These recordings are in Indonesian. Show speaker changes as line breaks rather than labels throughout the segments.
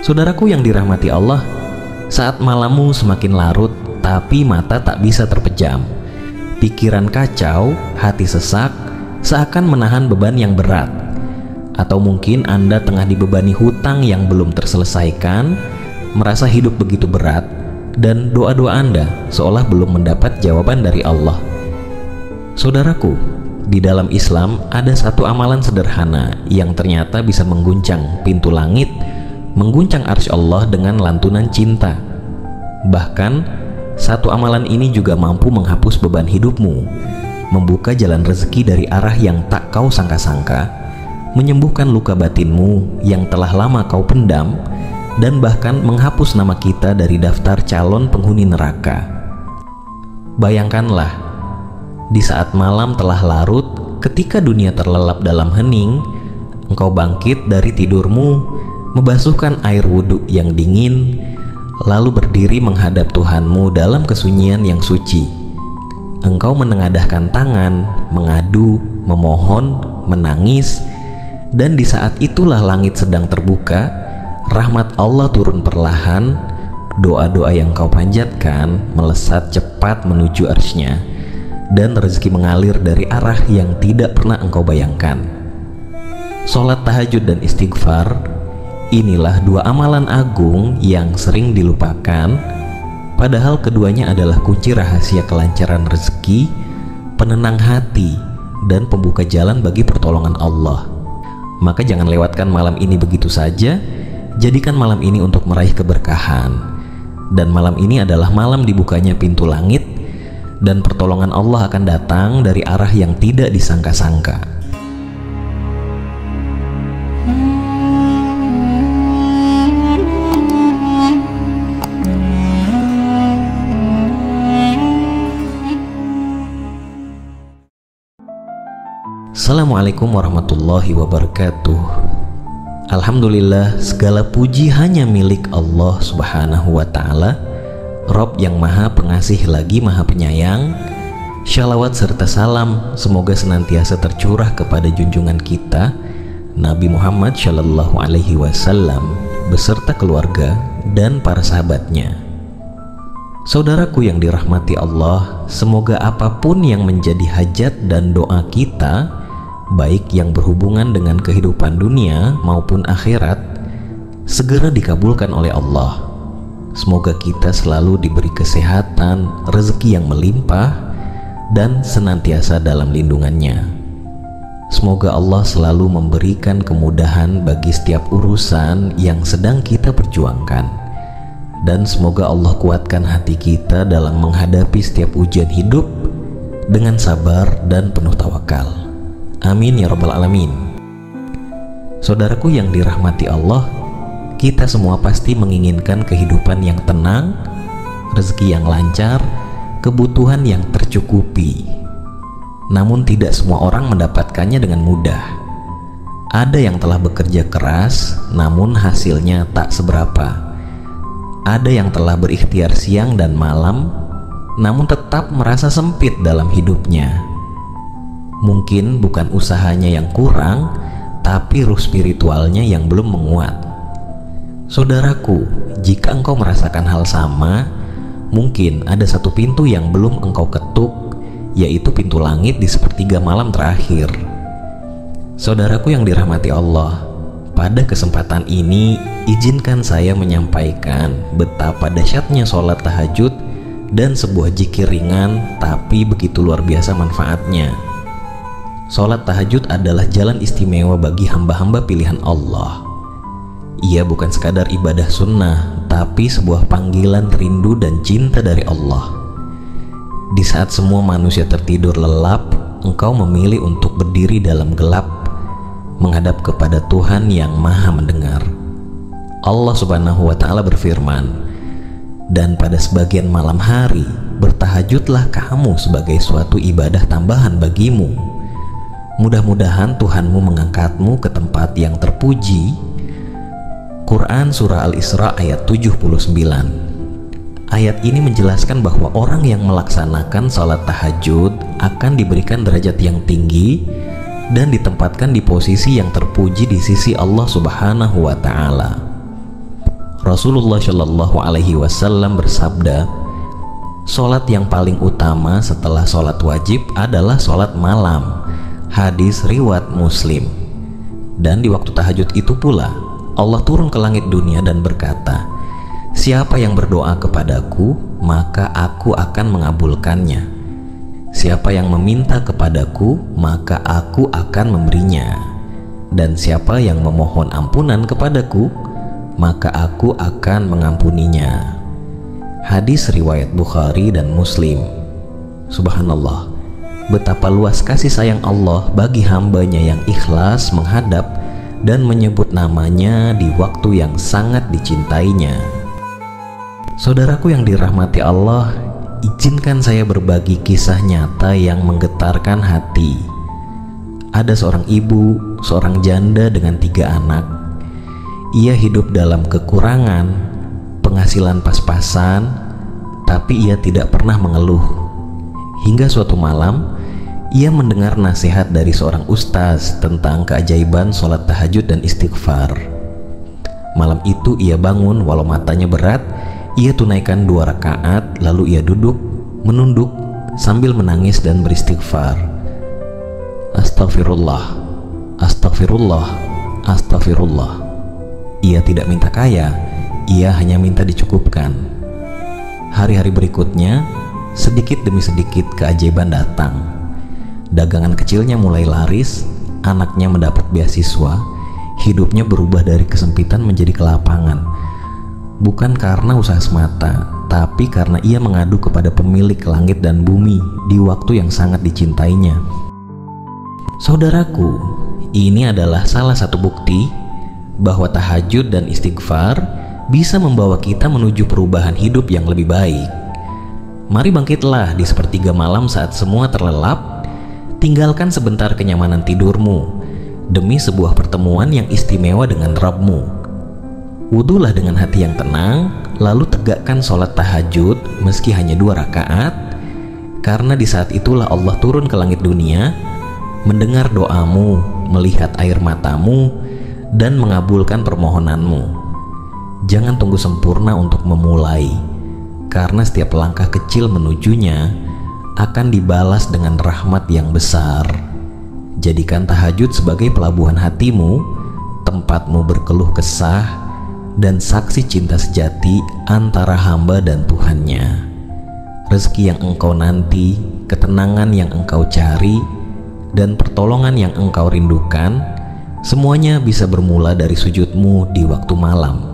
Saudaraku yang dirahmati Allah, saat malammu semakin larut tapi mata tak bisa terpejam, pikiran kacau, hati sesak, seakan menahan beban yang berat. Atau mungkin Anda tengah dibebani hutang yang belum terselesaikan, merasa hidup begitu berat, dan doa-doa Anda seolah belum mendapat jawaban dari Allah. Saudaraku, di dalam Islam ada satu amalan sederhana yang ternyata bisa mengguncang pintu langit, mengguncang arsy Allah dengan lantunan cinta. Bahkan satu amalan ini juga mampu menghapus beban hidupmu, membuka jalan rezeki dari arah yang tak kau sangka-sangka, menyembuhkan luka batinmu yang telah lama kau pendam, dan bahkan menghapus nama kita dari daftar calon penghuni neraka. Bayangkanlah, di saat malam telah larut, ketika dunia terlelap dalam hening, engkau bangkit dari tidurmu, membasuhkan air wudhu yang dingin, lalu berdiri menghadap Tuhanmu dalam kesunyian yang suci. Engkau menengadahkan tangan, mengadu, memohon, menangis, dan di saat itulah langit sedang terbuka, rahmat Allah turun perlahan, doa-doa yang kau panjatkan melesat cepat menuju arsy-Nya, dan rezeki mengalir dari arah yang tidak pernah engkau bayangkan. Salat tahajud dan istighfar, inilah dua amalan agung yang sering dilupakan, padahal keduanya adalah kunci rahasia kelancaran rezeki, penenang hati, dan pembuka jalan bagi pertolongan Allah. Maka jangan lewatkan malam ini begitu saja, jadikan malam ini untuk meraih keberkahan. Dan malam ini adalah malam dibukanya pintu langit, dan pertolongan Allah akan datang dari arah yang tidak disangka-sangka. Assalamualaikum warahmatullahi wabarakatuh. Alhamdulillah, segala puji hanya milik Allah subhanahu wa ta'ala, Rob yang maha pengasih lagi maha penyayang. Shalawat serta salam semoga senantiasa tercurah kepada junjungan kita Nabi Muhammad Shallallahu Alaihi Wasallam beserta keluarga dan para sahabatnya. Saudaraku yang dirahmati Allah, semoga apapun yang menjadi hajat dan doa kita, baik yang berhubungan dengan kehidupan dunia maupun akhirat, segera dikabulkan oleh Allah. Semoga kita selalu diberi kesehatan, rezeki yang melimpah, dan senantiasa dalam lindungannya. Semoga Allah selalu memberikan kemudahan bagi setiap urusan yang sedang kita perjuangkan, dan semoga Allah kuatkan hati kita dalam menghadapi setiap ujian hidup dengan sabar dan penuh tawakal. Amin ya rabbal alamin. Saudaraku yang dirahmati Allah, kita semua pasti menginginkan kehidupan yang tenang, rezeki yang lancar, kebutuhan yang tercukupi. Namun tidak semua orang mendapatkannya dengan mudah. Ada yang telah bekerja keras, namun hasilnya tak seberapa. Ada yang telah berikhtiar siang dan malam, namun tetap merasa sempit dalam hidupnya. Mungkin bukan usahanya yang kurang, tapi ruh spiritualnya yang belum menguat. Saudaraku, jika engkau merasakan hal sama, mungkin ada satu pintu yang belum engkau ketuk, yaitu pintu langit di sepertiga malam terakhir. Saudaraku yang dirahmati Allah, pada kesempatan ini izinkan saya menyampaikan betapa dahsyatnya sholat tahajud dan sebuah zikir ringan tapi begitu luar biasa manfaatnya. Sholat tahajud adalah jalan istimewa bagi hamba-hamba pilihan Allah. Ia bukan sekadar ibadah sunnah, tapi sebuah panggilan rindu dan cinta dari Allah. Di saat semua manusia tertidur lelap, engkau memilih untuk berdiri dalam gelap, menghadap kepada Tuhan yang maha mendengar. Allah subhanahu wa ta'ala berfirman, dan pada sebagian malam hari, bertahajudlah kamu sebagai suatu ibadah tambahan bagimu. Mudah-mudahan Tuhanmu mengangkatmu ke tempat yang terpuji. Quran Surah Al-Isra ayat 79. Ayat ini menjelaskan bahwa orang yang melaksanakan salat tahajud akan diberikan derajat yang tinggi dan ditempatkan di posisi yang terpuji di sisi Allah Subhanahu wa Ta'ala. Rasulullah Shallallahu Alaihi Wasallam bersabda, "Sholat yang paling utama setelah sholat wajib adalah sholat malam." Hadis riwayat Muslim. Dan di waktu tahajud itu pula Allah turun ke langit dunia dan berkata, "Siapa yang berdoa kepadaku, maka aku akan mengabulkannya. Siapa yang meminta kepadaku, maka aku akan memberinya. Dan siapa yang memohon ampunan kepadaku, maka aku akan mengampuninya." Hadis riwayat Bukhari dan Muslim. Subhanallah, betapa luas kasih sayang Allah bagi hambanya yang ikhlas menghadap dan menyebut namanya di waktu yang sangat dicintainya. Saudaraku yang dirahmati Allah, izinkan saya berbagi kisah nyata yang menggetarkan hati. Ada seorang ibu, seorang janda dengan 3 anak. Ia hidup dalam kekurangan, penghasilan pas-pasan, tapi ia tidak pernah mengeluh. Hingga suatu malam, ia mendengar nasihat dari seorang ustaz tentang keajaiban sholat tahajud dan istighfar. Malam itu ia bangun walau matanya berat. Ia tunaikan 2 rakaat, lalu ia duduk, menunduk sambil menangis dan beristighfar. Astagfirullah, astagfirullah, astagfirullah. Ia tidak minta kaya, ia hanya minta dicukupkan. Hari-hari berikutnya, sedikit demi sedikit keajaiban datang. Dagangan kecilnya mulai laris, anaknya mendapat beasiswa, hidupnya berubah dari kesempitan menjadi kelapangan. Bukan karena usaha semata, tapi karena ia mengadu kepada pemilik langit dan bumi di waktu yang sangat dicintainya. Saudaraku, ini adalah salah satu bukti bahwa tahajud dan istighfar bisa membawa kita menuju perubahan hidup yang lebih baik. Mari bangkitlah di sepertiga malam saat semua terlelap. Tinggalkan sebentar kenyamanan tidurmu demi sebuah pertemuan yang istimewa dengan Rabb-mu. Wudulah dengan hati yang tenang, lalu tegakkan sholat tahajud meski hanya 2 rakaat, karena di saat itulah Allah turun ke langit dunia, mendengar doamu, melihat air matamu, dan mengabulkan permohonanmu. Jangan tunggu sempurna untuk memulai, karena setiap langkah kecil menujunya akan dibalas dengan rahmat yang besar. Jadikan tahajud sebagai pelabuhan hatimu, tempatmu berkeluh kesah, dan saksi cinta sejati antara hamba dan Tuhannya. Rezeki yang engkau nanti, ketenangan yang engkau cari, dan pertolongan yang engkau rindukan, semuanya bisa bermula dari sujudmu di waktu malam.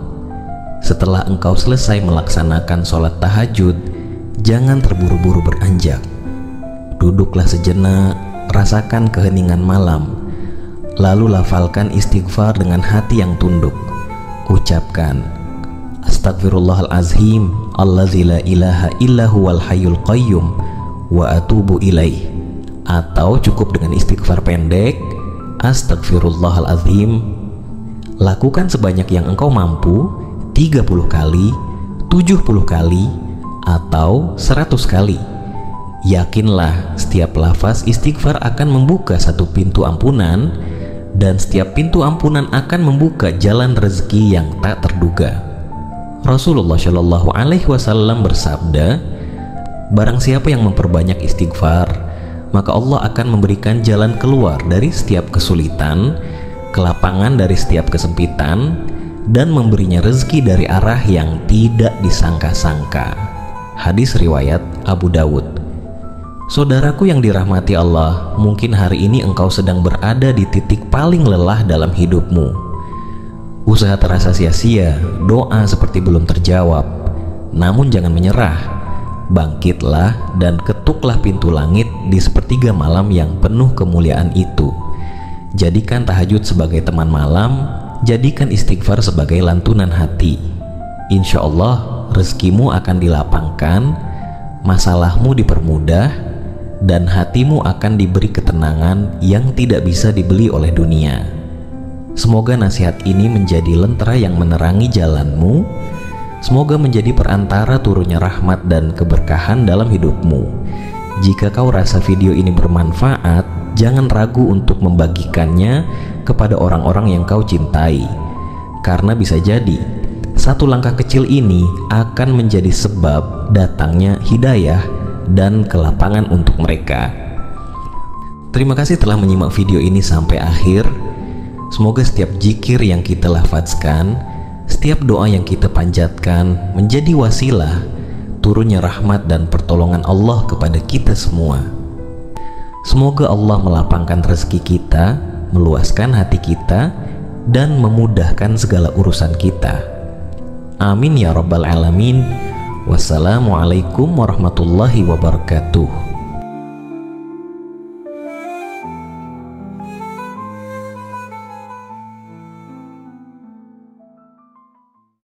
Setelah engkau selesai melaksanakan sholat tahajud, jangan terburu-buru beranjak. Duduklah sejenak, rasakan keheningan malam, lalu lafalkan istighfar dengan hati yang tunduk. Ucapkan, Astagfirullahalazim, allazi la ilaha illa huwal hayyul qayyum, wa atubu ilaih. Atau cukup dengan istighfar pendek, Astagfirullahalazim. Lakukan sebanyak yang engkau mampu, 30 kali, 70 kali, atau 100 kali. Yakinlah setiap lafaz istighfar akan membuka satu pintu ampunan, dan setiap pintu ampunan akan membuka jalan rezeki yang tak terduga. Rasulullah Shallallahu Alaihi Wasallam bersabda, "Barang siapa yang memperbanyak istighfar, maka Allah akan memberikan jalan keluar dari setiap kesulitan, kelapangan dari setiap kesempitan, dan memberinya rezeki dari arah yang tidak disangka-sangka." Hadis riwayat Abu Dawud. Saudaraku yang dirahmati Allah, mungkin hari ini engkau sedang berada di titik paling lelah dalam hidupmu. Usaha terasa sia-sia, doa seperti belum terjawab. Namun jangan menyerah. Bangkitlah dan ketuklah pintu langit di sepertiga malam yang penuh kemuliaan itu. Jadikan tahajud sebagai teman malam, jadikan istighfar sebagai lantunan hati. Insya Allah rezekimu akan dilapangkan, masalahmu dipermudah, dan hatimu akan diberi ketenangan yang tidak bisa dibeli oleh dunia. Semoga nasihat ini menjadi lentera yang menerangi jalanmu. Semoga menjadi perantara turunnya rahmat dan keberkahan dalam hidupmu. Jika kau rasa video ini bermanfaat, jangan ragu untuk membagikannya kepada orang-orang yang kau cintai, karena bisa jadi satu langkah kecil ini akan menjadi sebab datangnya hidayah dan kelapangan untuk mereka. Terima kasih telah menyimak video ini sampai akhir. Semoga setiap zikir yang kita lafazkan, setiap doa yang kita panjatkan menjadi wasilah turunnya rahmat dan pertolongan Allah kepada kita semua. Semoga Allah melapangkan rezeki kita, meluaskan hati kita, dan memudahkan segala urusan kita. Amin ya rabbal alamin. Wassalamualaikum warahmatullahi wabarakatuh.